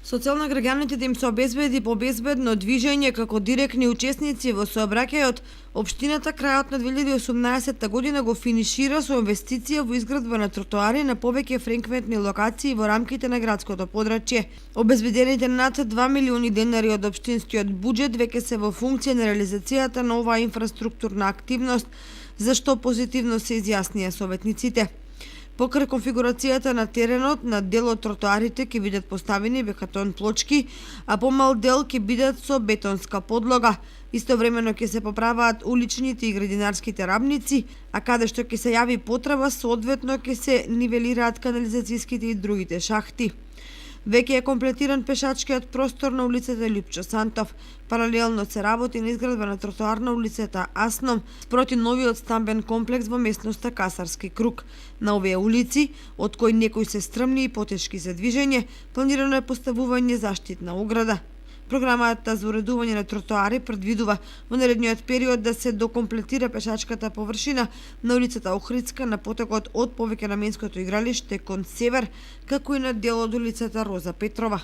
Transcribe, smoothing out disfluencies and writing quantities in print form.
Со цел на граѓаните да им се обезбеди побезбедно движење како директни учесници во сообраќајот, општината крајот на 2018 година го финишира со инвестиција во изградба на тротоари на повеќе фреквентни локации во рамките на градското подрачје. Обезбедените над 2 милиони денари од општинскиот буџет веќе се во функција на реализацијата на оваа инфраструктурна активност, за што позитивно се изјаснија советниците. Покрај конфигурацијата на теренот, на дел од тротоарите ќе бидат поставени бетон плочки, а помал дел ќе бидат со бетонска подлога. Истовремено ќе се поправаат уличните и градинарските рабници, а каде што ќе се јави потреба, соодветно ќе се нивелираат канализацијските и другите шахти. Веќе е комплетиран пешачкиот простор на улицата Лјупчо Сантов. Паралелно се работи на изградба на тротоар на улицата Асном спроти новиот стамбен комплекс во местноста Касарски круг. На овие улици, од кои некои се стрмни и потешки за движење, планирано е поставување заштитна ограда. Програмата за уредување на тротоари предвидува во наредниот период да се докомплетира пешачката површина на улицата Охридска на потокот од повеќенаменското игралиште кон север, како и на дел од улицата Роза Петрова.